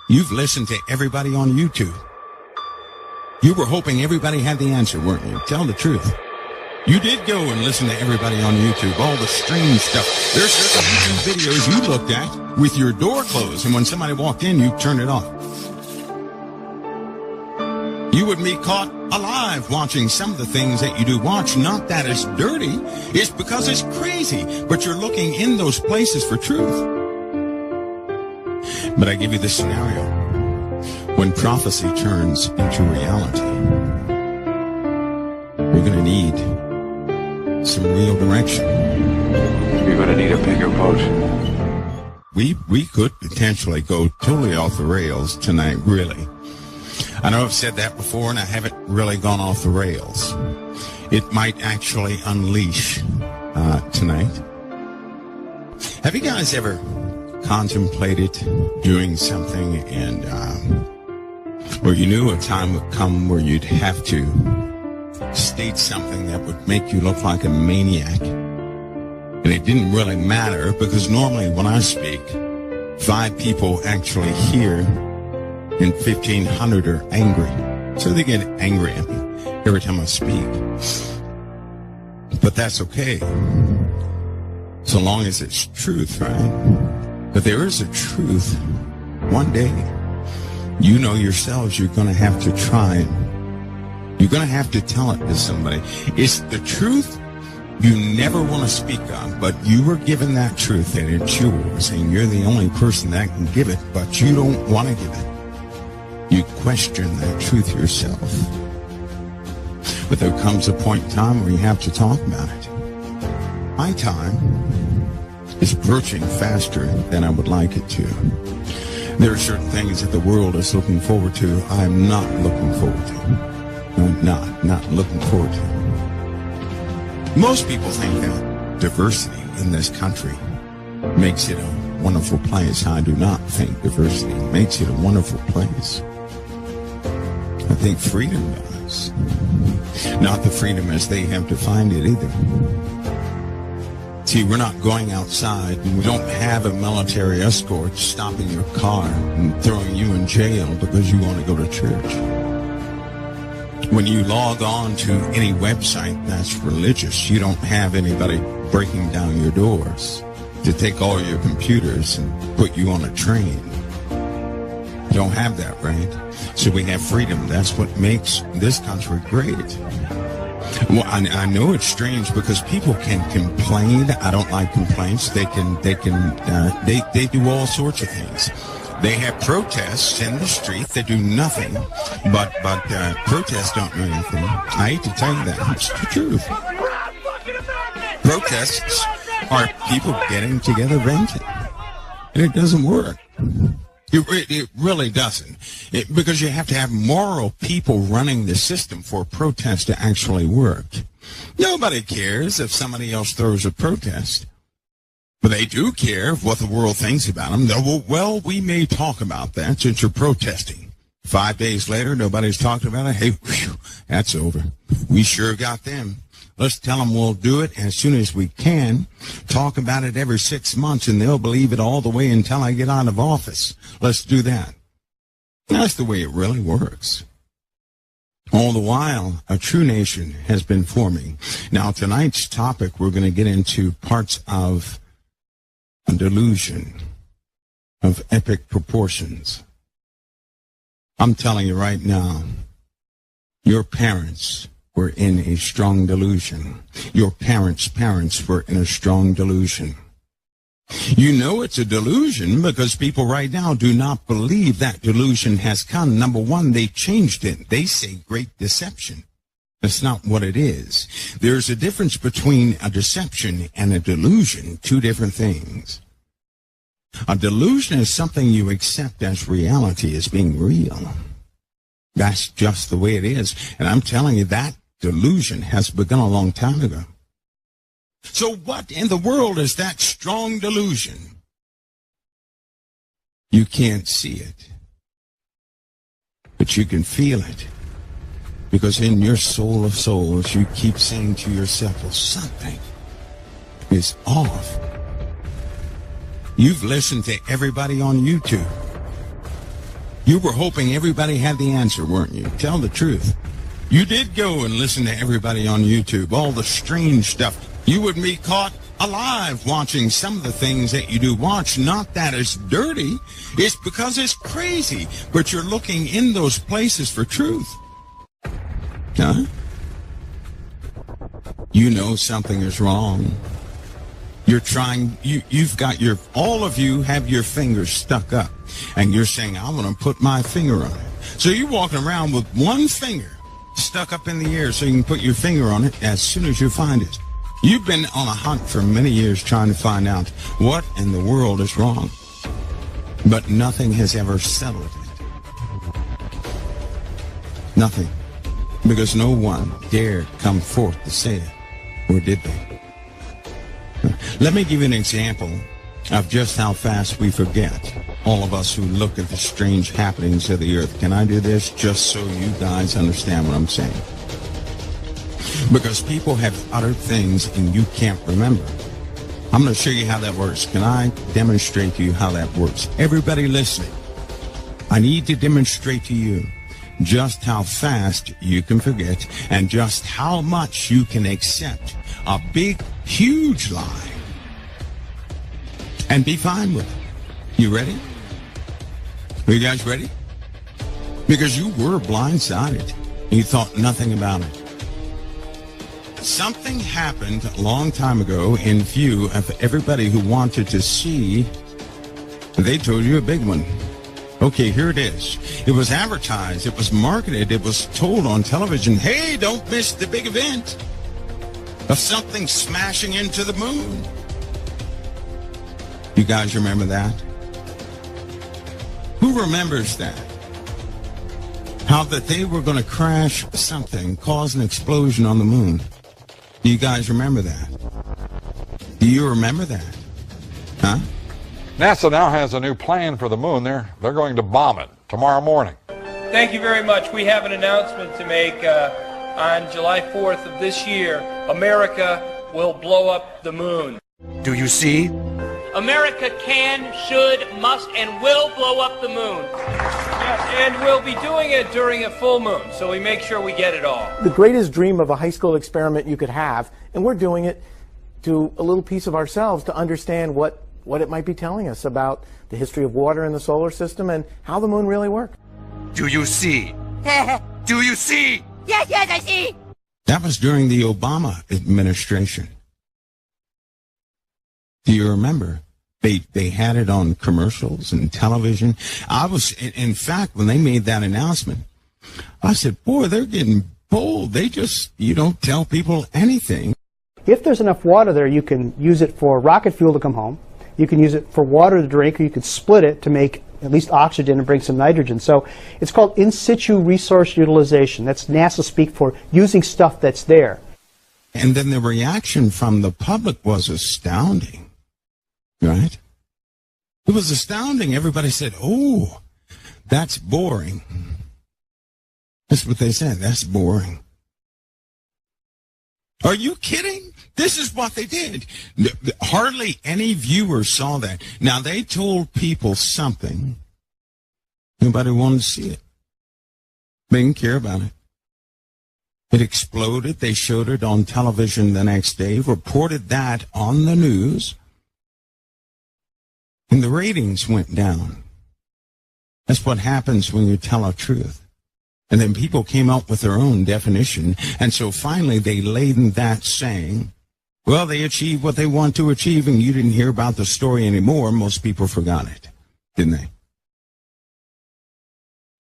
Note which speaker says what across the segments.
Speaker 1: You've listened to everybody on YouTube. You were hoping everybody had the answer, weren't you? Tell the truth. You did go and listen to everybody on YouTube, all the strange stuff. There's certain YouTube videos you looked at with your door closed, and when somebody walked in, you turned it off. You would be caught alive watching some of the things that you do watch. Not that it's dirty, it's because it's crazy, but you're looking in those places for truth. But I give you this scenario. When prophecy turns into reality, we're going to need some real direction.
Speaker 2: You're going to need a bigger boat.
Speaker 1: We could potentially go totally off the rails tonight, really. I know I've said that before, and I haven't really gone off the rails. It might actually unleash tonight. Have you guys ever contemplated doing something and where you knew a time would come where you'd have to state something that would make you look like a maniac, and it didn't really matter because normally when I speak, 5 people actually hear and 1,500 are angry, so they get angry at me every time I speak. But that's okay, so long as it's truth, right? But there is a truth. One day, you know yourselves, you're going to have to try it. You're going to have to tell it to somebody. It's the truth you never want to speak of, but you were given that truth and it's yours, and you're the only person that can give it, but you don't want to give it. You question that truth yourself. But there comes a point in time where you have to talk about it. My time is approaching faster than I would like it to. There are certain things that the world is looking forward to I'm not looking forward to. I'm not looking forward to. Most people think that diversity in this country makes it a wonderful place. I do not think diversity makes it a wonderful place. I think freedom does. Not the freedom as they have defined it either. See, we're not going outside, and we don't have a military escort stopping your car and throwing you in jail because you want to go to church. When you log on to any website that's religious, you don't have anybody breaking down your doors to take all your computers and put you on a train. You don't have that, right? So we have freedom. That's what makes this country great. Well, I know it's strange because people can complain. I don't like complaints. They do all sorts of things. They have protests in the street that do nothing, but protests don't do anything. I hate to tell you that. It's the truth. Protests are people getting together venting, and it doesn't work. It really doesn't. Because you have to have moral people running the system for a protest to actually work. Nobody cares if somebody else throws a protest. But they do care what the world thinks about them. Well, we may talk about that since you're protesting. 5 days later, nobody's talking about it. Hey, whew, that's over. We sure got them. Let's tell them we'll do it as soon as we can. Talk about it every 6 months, and they'll believe it all the way until I get out of office. Let's do that. That's the way it really works. All the while, a true nation has been forming. Now, tonight's topic, we're going to get into parts of a delusion of epic proportions. I'm telling you right now, your parents were in a strong delusion. Your parents' parents were in a strong delusion. You know it's a delusion because people right now do not believe that delusion has come. Number one, they changed it. They say great deception. That's not what it is. There's a difference between a deception and a delusion, 2 different things. A delusion is something you accept as reality, as being real. That's just the way it is. And I'm telling you, that delusion has begun a long time ago. So what in the world is that strong delusion? You can't see it, but you can feel it. Because in your soul of souls, you keep saying to yourself, well, something is off. You've listened to everybody on YouTube. You were hoping everybody had the answer, weren't you? Tell the truth. You did go and listen to everybody on YouTube, all the strange stuff. You would be caught alive watching some of the things that you do watch. Not that it's dirty, it's because it's crazy. But you're looking in those places for truth. Huh? You know something is wrong. You're trying, you've got all of you have your fingers stuck up. And you're saying, I want to put my finger on it. So you're walking around with one finger stuck up in the air so you can put your finger on it as soon as you find it. You've been on a hunt for many years trying to find out what in the world is wrong. But nothing has ever settled it. Nothing. Because no one dared come forth to say it. Or did they? Let me give you an example of just how fast we forget, all of us who look at the strange happenings of the earth. Can I do this just so you guys understand what I'm saying? Because people have uttered things and you can't remember. I'm going to show you how that works. Can I demonstrate to you how that works? Everybody listening, I need to demonstrate to you just how fast you can forget and just how much you can accept a big, huge lie and be fine with it. You ready? Are you guys ready? Because you were blindsided. You thought nothing about it. Something happened a long time ago in view of everybody who wanted to see. They told you a big one. Okay, here it is. It was advertised, it was marketed, it was told on television, hey, don't miss the big event of something smashing into the moon. You guys remember that? Who remembers that? How that they were going to crash something, cause an explosion on the moon. Do you guys remember that? Do you remember that? Huh?
Speaker 3: NASA now has a new plan for the moon. They're going to bomb it tomorrow morning.
Speaker 4: Thank you very much. We have an announcement to make. On July 4th of this year, America will blow up the moon.
Speaker 5: Do you see?
Speaker 6: America can, should, must, and will blow up the moon.
Speaker 4: Yes, and we'll be doing it during a full moon, so we make sure we get it all.
Speaker 7: The greatest dream of a high school experiment you could have, and we're doing it to a little piece of ourselves to understand what it might be telling us about the history of water in the solar system and how the moon really works.
Speaker 5: Do you see? Do you see?
Speaker 6: Yes, I see.
Speaker 1: That was during the Obama administration. Do you remember? They had it on commercials and television. In fact, when they made that announcement, I said, boy, they're getting bold. They just, you don't tell people anything.
Speaker 8: If there's enough water there, you can use it for rocket fuel to come home. You can use it for water to drink, or you can split it to make at least oxygen and bring some nitrogen. So it's called in situ resource utilization. That's NASA speak for using stuff that's there.
Speaker 1: And then the reaction from the public was astounding, right? It was astounding. Everybody said, oh, that's boring. That's what they said. That's boring. Are you kidding? This is what they did. Hardly any viewers saw that. Now, they told people something. Nobody wanted to see it. They didn't care about it. It exploded. They showed it on television the next day, reported that on the news, and the ratings went down. That's what happens when you tell a truth. And then people came up with their own definition, and so finally they laid in that saying, well, they achieved what they want to achieve, and you didn't hear about the story anymore. Most people forgot it, didn't they?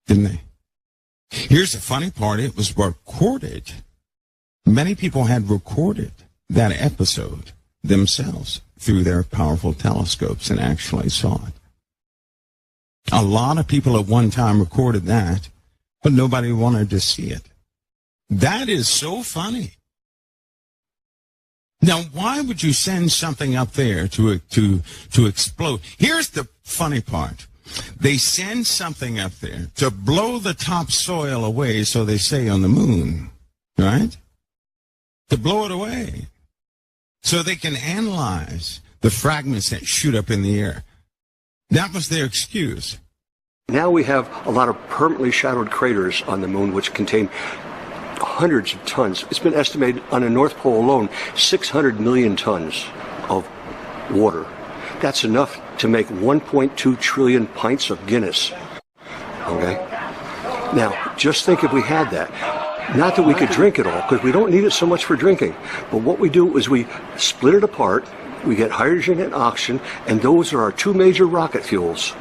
Speaker 1: Didn't they? Here's the funny part. It was recorded. Many people had recorded that episode themselves through their powerful telescopes and actually saw it. A lot of people at one time recorded that, but nobody wanted to see it. That is so funny. Now, why would you send something up there to explode? Here's the funny part. They send something up there to blow the topsoil away, so they say, on the moon, right? To blow it away so they can analyze the fragments that shoot up in the air. That was their excuse.
Speaker 9: Now we have a lot of permanently shadowed craters on the moon which contain hundreds of tons. It's been estimated on the North Pole alone, 600 million tons of water. That's enough to make 1.2 trillion pints of Guinness. Okay? Now, just think if we had that. Not that we could drink it all, because we don't need it so much for drinking. But what we do is we split it apart, we get hydrogen and oxygen, and those are our two major rocket fuels.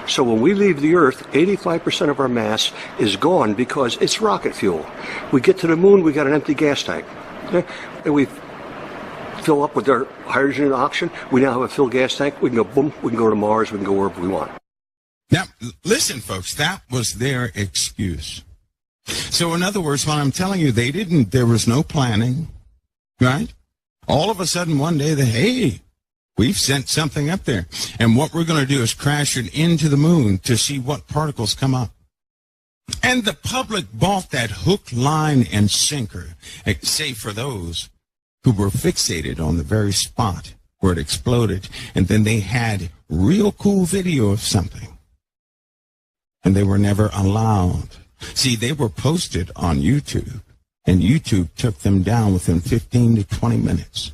Speaker 9: So when we leave the Earth, 85% of our mass is gone because it's rocket fuel. We get to the moon, we got an empty gas tank. Okay? And we fill up with our hydrogen and oxygen. We now have a filled gas tank. We can go boom, we can go to Mars, we can go wherever we want.
Speaker 1: Now, listen, folks, that was their excuse. So in other words, when I'm telling you there was no planning, right? All of a sudden one day hey, we've sent something up there. And what we're going to do is crash it into the moon to see what particles come up. And the public bought that hook, line, and sinker, save for those who were fixated on the very spot where it exploded. And then they had real cool video of something. And they were never allowed. See, they were posted on YouTube, and YouTube took them down within 15 to 20 minutes.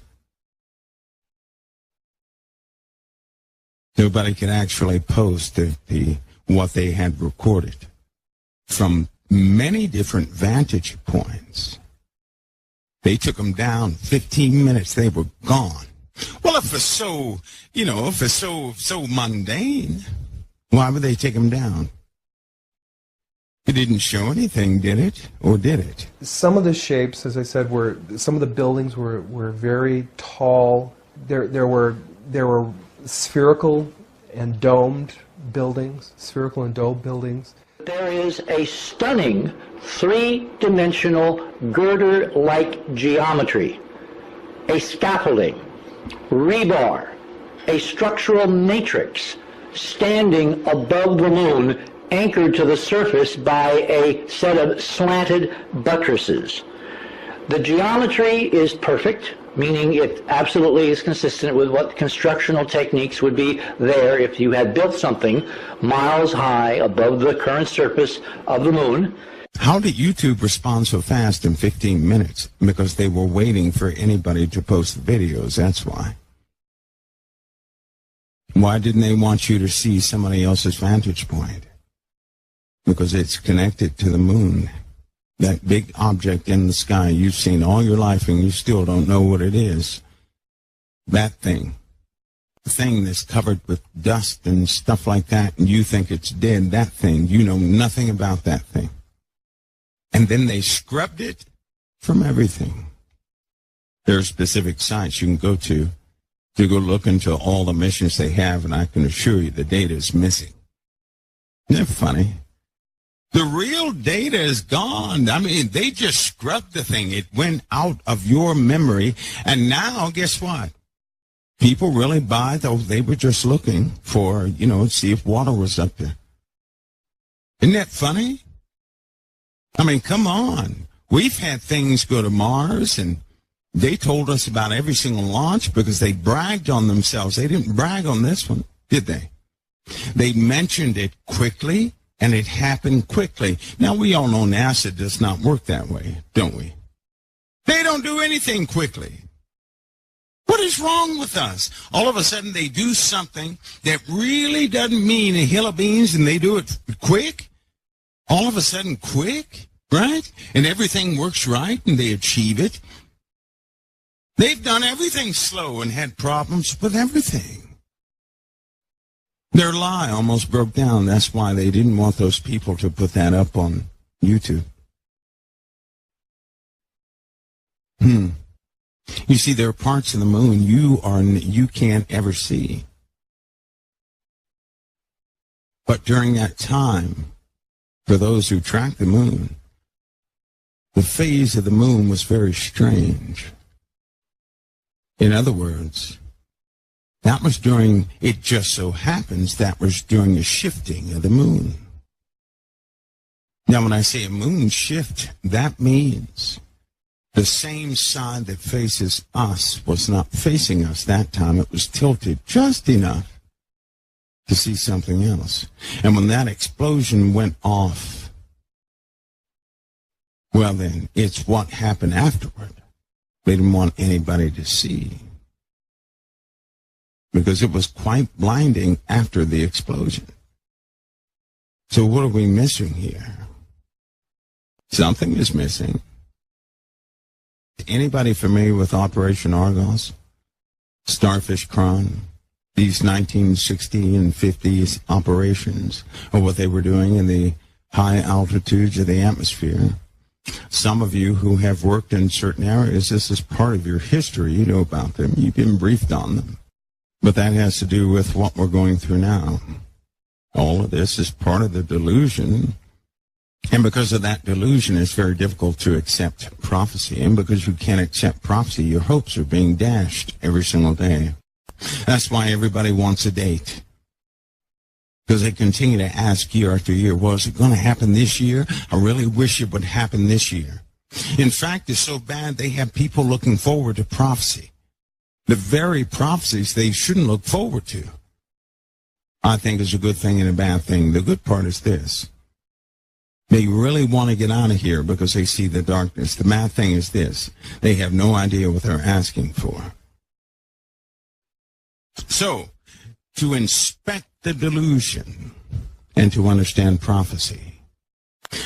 Speaker 1: Nobody could actually post what they had recorded from many different vantage points. They took them down 15 minutes. They were gone. Well, if it's so, so mundane, why would they take them down? It didn't show anything, did it? Or did it?
Speaker 10: Some of the shapes, as I said, some of the buildings were very tall. There were spherical and domed buildings,
Speaker 11: There is a stunning three-dimensional girder-like geometry, a scaffolding, rebar, a structural matrix standing above the moon, anchored to the surface by a set of slanted buttresses. The geometry is perfect, meaning it absolutely is consistent with what constructional techniques would be there if you had built something miles high above the current surface of the moon.
Speaker 1: How did YouTube respond so fast in 15 minutes? Because they were waiting for anybody to post the videos, that's why. Why didn't they want you to see somebody else's vantage point? Because it's connected to the moon. That big object in the sky you've seen all your life and you still don't know what it is. That thing. The thing that's covered with dust and stuff like that, and you think it's dead, that thing, you know nothing about that thing. And then they scrubbed it from everything. There are specific sites you can go to go look into all the missions they have, and I can assure you the data is missing. Isn't that funny? The real data is gone. I mean, they just scrubbed the thing. It went out of your memory. And now, guess what? People really buy, though they were just looking for, see if water was up there. Isn't that funny? I mean, come on. We've had things go to Mars, and they told us about every single launch because they bragged on themselves. They didn't brag on this one, did they? They mentioned it quickly. And it happened quickly. Now, we all know NASA does not work that way, don't we? They don't do anything quickly. What is wrong with us? All of a sudden, they do something that really doesn't mean a hill of beans, and they do it quick. All of a sudden, quick, right? And everything works right, and they achieve it. They've done everything slow and had problems with everything. Their lie almost broke down. That's why they didn't want those people to put that up on YouTube. You see, there are parts of the moon you can't ever see. But during that time, for those who track the moon, the phase of the moon was very strange. In other words, that was during, it just so happens, that was during the shifting of the moon. Now, when I say a moon shift, that means the same side that faces us was not facing us that time. It was tilted just enough to see something else. And when that explosion went off, well then, it's what happened afterward. They didn't want anybody to see, because it was quite blinding after the explosion. So what are we missing here? Something is missing. Anybody familiar with Operation Argos? Starfish Kron? These 1960 and 50s operations, or what they were doing in the high altitudes of the atmosphere. Some of you who have worked in certain areas, this is part of your history. You know about them. You've been briefed on them. But that has to do with what we're going through now. All of this is part of the delusion. And because of that delusion, it's very difficult to accept prophecy. And because you can't accept prophecy, your hopes are being dashed every single day. That's why everybody wants a date. Because they continue to ask year after year, well, is it going to happen this year? I really wish it would happen this year. In fact, it's so bad they have people looking forward to prophecy. The very prophecies they shouldn't look forward to. I think is a good thing and a bad thing. The good part is this. They really want to get out of here because they see the darkness. The bad thing is this. They have no idea what they're asking for. So, to inspect the delusion and to understand prophecy,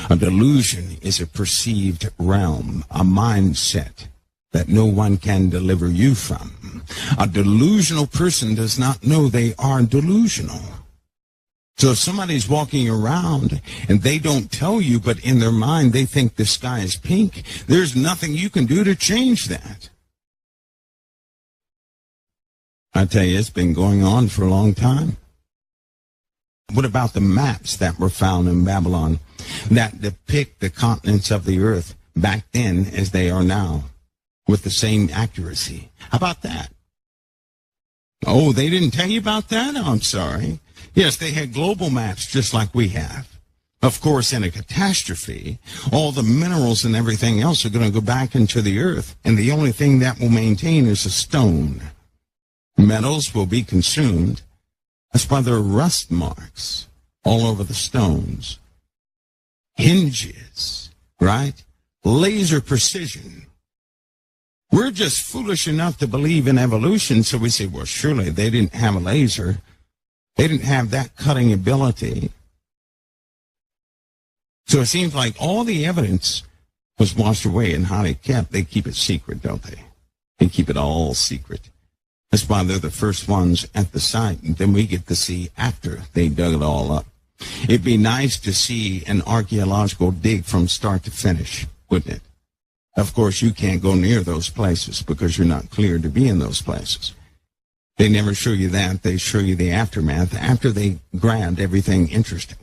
Speaker 1: a delusion is a perceived realm, a mindset that no one can deliver you from. A delusional person does not know they are delusional. So if somebody's walking around and they don't tell you, but in their mind they think the sky is pink, there's nothing you can do to change that. I tell you, it's been going on for a long time. What about the maps that were found in Babylon that depict the continents of the earth back then as they are now with the same accuracy? How about that? Oh, they didn't tell you about that? Oh, I'm sorry. Yes, they had global maps just like we have. Of course, in a catastrophe, all the minerals and everything else are going to go back into the earth, and the only thing that will maintain is a stone. Metals will be consumed. That's why there are rust marks all over the stones. Hinges, right? Laser precision. We're just foolish enough to believe in evolution, so we say, well, surely they didn't have a laser. They didn't have that cutting ability. So it seems like all the evidence was washed away and how they kept. They keep it secret, don't they? They keep it all secret. That's why they're the first ones at the site, and then we get to see after they dug it all up. It'd be nice to see an archaeological dig from start to finish, wouldn't it? Of course, you can't go near those places because you're not cleared to be in those places. They never show you that. They show you the aftermath after they grabbed everything interesting.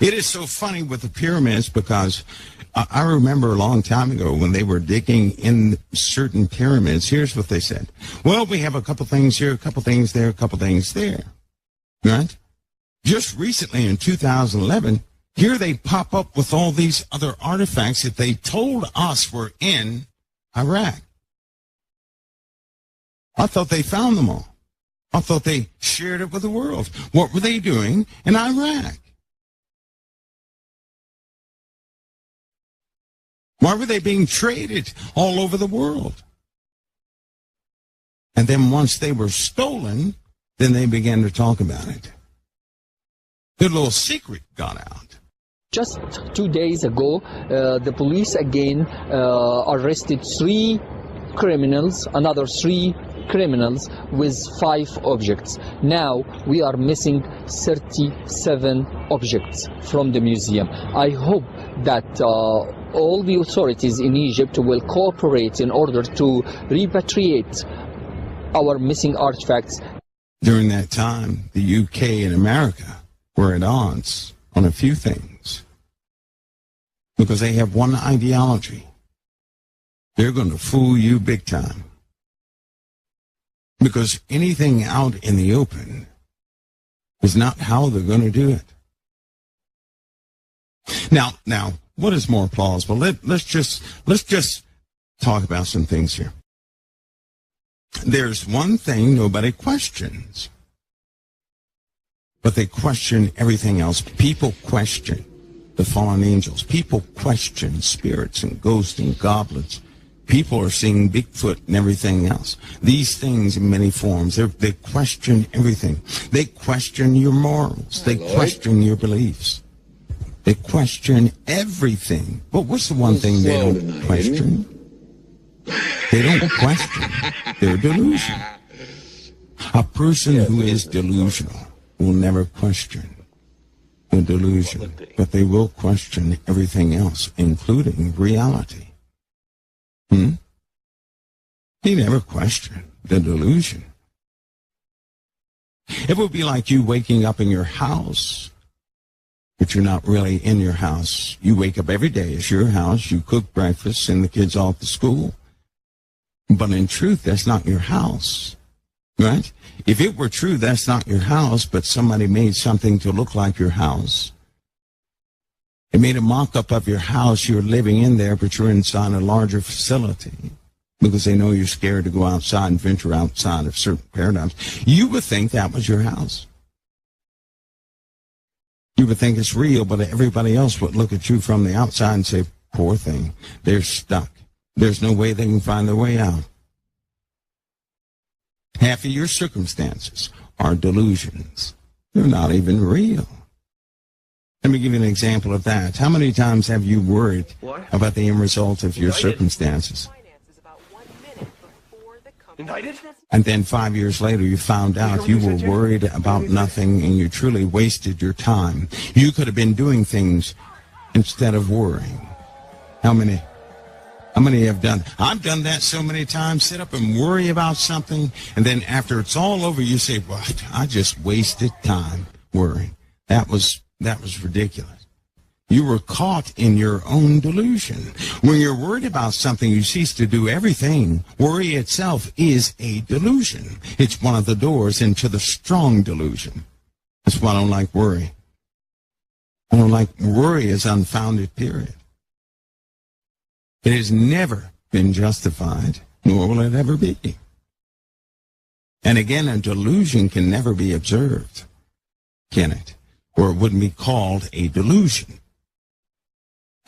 Speaker 1: It is so funny with the pyramids because I remember a long time ago when they were digging in certain pyramids, here's what they said. Well, we have a couple things here, a couple things there, a couple things there. Right? Just recently in 2011, here they pop up with all these other artifacts that they told us were in Iraq. I thought they found them all. I thought they shared it with the world. What were they doing in Iraq? Why were they being traded all over the world? And then once they were stolen, then they began to talk about it. The little secret got out.
Speaker 12: Just 2 days ago, the police again arrested 3 criminals, another 3 criminals with 5 objects. Now we are missing 37 objects from the museum. I hope that all the authorities in Egypt will cooperate in order to repatriate our missing artifacts.
Speaker 1: During that time, the UK and America were at odds on a few things because they have one ideology. They're going to fool you big time. Because anything out in the open is not how they're going to do it. Now, what is more plausible? Let's just talk about some things here. There's one thing nobody questions. but they question everything else. People question the fallen angels. People question spirits and ghosts and goblins. People are seeing Bigfoot and everything else. These things in many forms. They question everything. They question your morals. They question your beliefs. They question everything. But what's the one thing they don't question? They don't question their delusion. A person who is delusional will never question the delusion, but they will question everything else, including reality. He never questioned the delusion. It would be like you waking up in your house, but you're not really in your house. You wake up every day, it's your house, you cook breakfast, send the kids off to school. But in truth, that's not your house, right? If it were true, that's not your house, but somebody made something to look like your house. They made a mock-up of your house. You're living in there, but you're inside a larger facility because they know you're scared to go outside and venture outside of certain paradigms. You would think that was your house. You would think it's real, but everybody else would look at you from the outside and say, poor thing, they're stuck. There's no way they can find their way out. Half of your circumstances are delusions. They're not even real. Let me give you an example of that. How many times have you worried about the end result of your circumstances? And then 5 years later, you found out you were worried about nothing and you truly wasted your time. You could have been doing things instead of worrying. How many have done? I've done that so many times. Sit up and worry about something, and then after it's all over, you say, "Well, I just wasted time worrying. That was ridiculous." You were caught in your own delusion. When you're worried about something, you cease to do everything. Worry itself is a delusion. It's one of the doors into the strong delusion. That's why I don't like worry. I don't like worry is unfounded, period. It has never been justified, nor will it ever be. And again, a delusion can never be observed, can it? Or it wouldn't be called a delusion.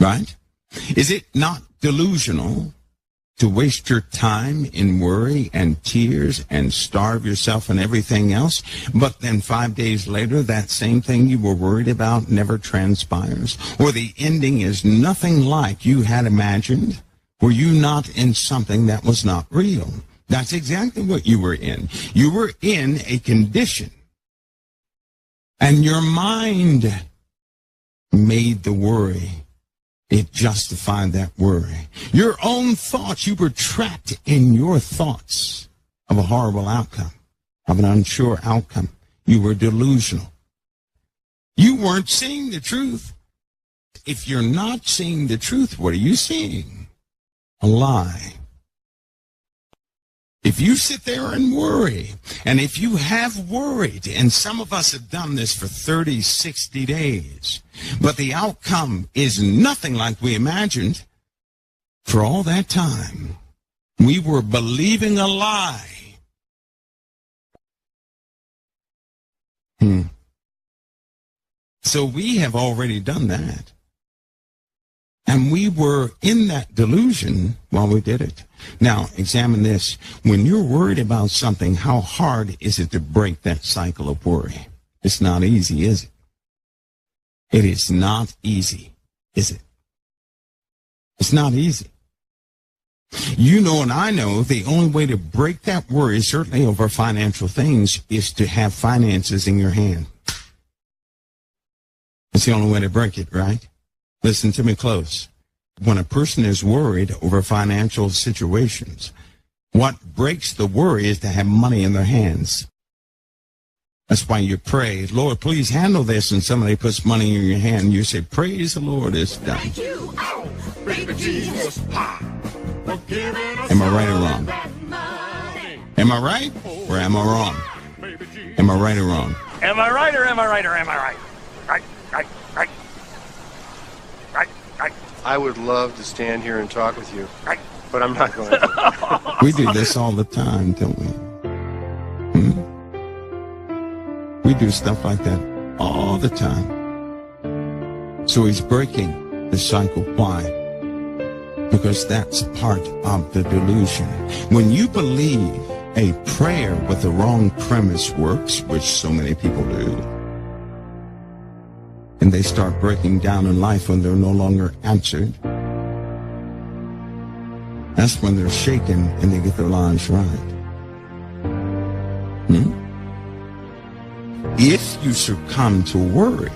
Speaker 1: Right? Is it not delusional to waste your time in worry and tears and starve yourself and everything else, but then 5 days later that same thing you were worried about never transpires? Or the ending is nothing like you had imagined? Were you not in something that was not real? That's exactly what you were in. You were in a condition, and your mind made the worry. It justified that worry. Your own thoughts, you were trapped in your thoughts of a horrible outcome, of an unsure outcome. You were delusional. You weren't seeing the truth. If you're not seeing the truth, what are you seeing? A lie. If you sit there and worry, and if you have worried, and some of us have done this for 30, 60 days, but the outcome is nothing like we imagined, for all that time, we were believing a lie. So we have already done that. And we were in that delusion while we did it. Now, examine this. When you're worried about something, how hard is it to break that cycle of worry? It's not easy, is it? It is not easy, is it? It's not easy. You know and I know the only way to break that worry, certainly over financial things, is to have finances in your hand. It's the only way to break it, right? Listen to me close. When a person is worried over financial situations, what breaks the worry is to have money in their hands. That's why you pray, Lord, please handle this, and somebody puts money in your hand, and you say, praise the Lord, it's done.
Speaker 13: Thank you, baby Jesus.
Speaker 1: Am I right or wrong? Am I right or am I wrong? Am I right or wrong?
Speaker 13: Am I right or am I right or am I right? Right.
Speaker 14: I would love to stand here and talk with you, but I'm not going to.
Speaker 1: We do this all the time, don't we? We do stuff like that all the time. So he's breaking the cycle. Why? Because that's part of the delusion. When you believe a prayer with the wrong premise works, which so many people do, and they start breaking down in life when they're no longer answered, that's when they're shaken and they get their lives right. If you succumb to worry,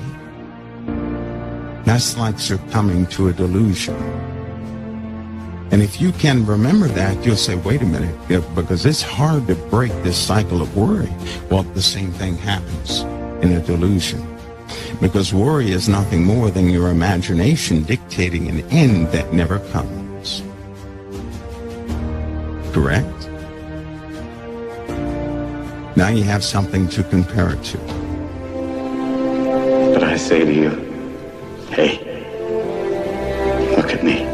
Speaker 1: that's like succumbing to a delusion. And if you can remember that, you'll say, wait a minute, because it's hard to break this cycle of worry. Well, the same thing happens in a delusion. Because worry is nothing more than your imagination dictating an end that never comes. Correct? Now you have something to compare it to.
Speaker 15: But I say to you, hey, look at me.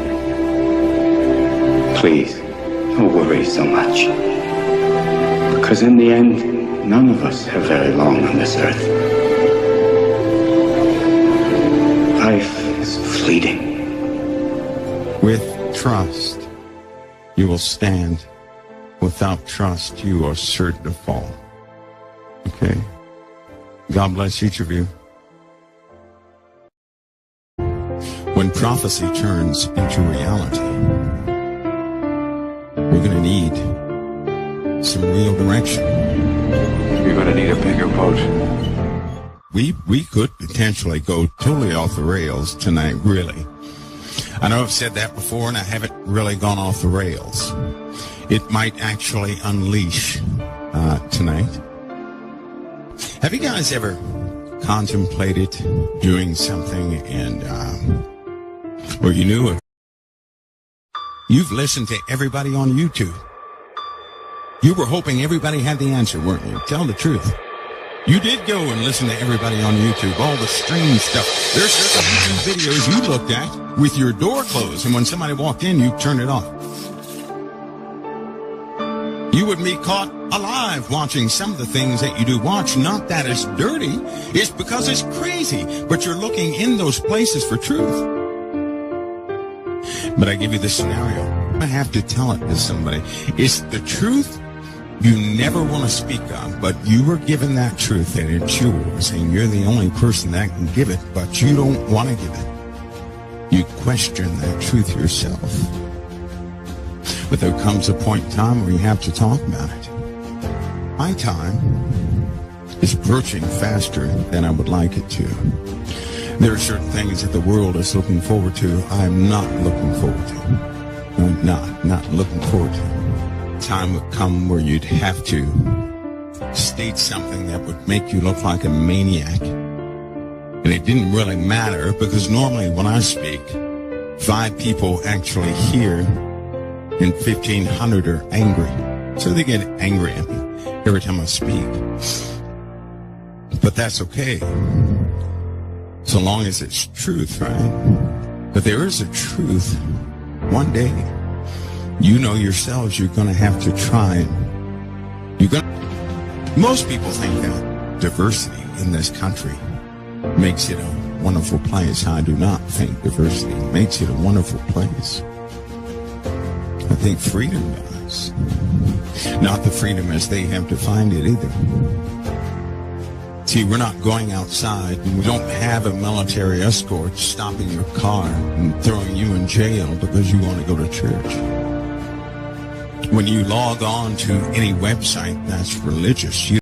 Speaker 15: Please, don't worry so much. Because in the end, none of us have very long on this earth. Life is fleeting.
Speaker 1: With trust, you will stand. Without trust, you are certain to fall. Okay? God bless each of you. When prophecy turns into reality, we're going to need some real direction.
Speaker 2: You're going to need a bigger boat.
Speaker 1: We could potentially go totally off the rails tonight, really. I know I've said that before, and I haven't really gone off the rails. It might actually unleash tonight. Have you guys ever contemplated doing something and or you knew it? You've listened to everybody on YouTube. You were hoping everybody had the answer, weren't you? Tell the truth. You did go and listen to everybody on YouTube, all the strange stuff. There's certain YouTube videos you looked at with your door closed, and when somebody walked in, you turned it off. You would be caught alive watching some of the things that you do watch. Not that it's dirty, it's because it's crazy. But you're looking in those places for truth. But I give you the scenario. I have to tell it to somebody. It's the truth you never want to speak of, but you were given that truth and it's yours, and you're the only person that can give it, but you don't want to give it. You question that truth yourself. But there comes a point in time where you have to talk about it. My time is approaching faster than I would like it to. There are certain things that the world is looking forward to. I'm not looking forward to. I'm not looking forward to. Time would come where you'd have to state something that would make you look like a maniac. And it didn't really matter, because normally when I speak, 5 people actually hear and 1,500 are angry. So they get angry at me every time I speak. But that's okay, so long as it's truth, right? But there is a truth. One day, you know yourselves, you're going to have to try it. Most people think that diversity in this country makes it a wonderful place. I do not think diversity makes it a wonderful place. I think freedom does. Not the freedom as they have defined it either. See, we're not going outside, and we don't have a military escort stopping your car and throwing you in jail because you want to go to church. When you log on to any website that's religious, you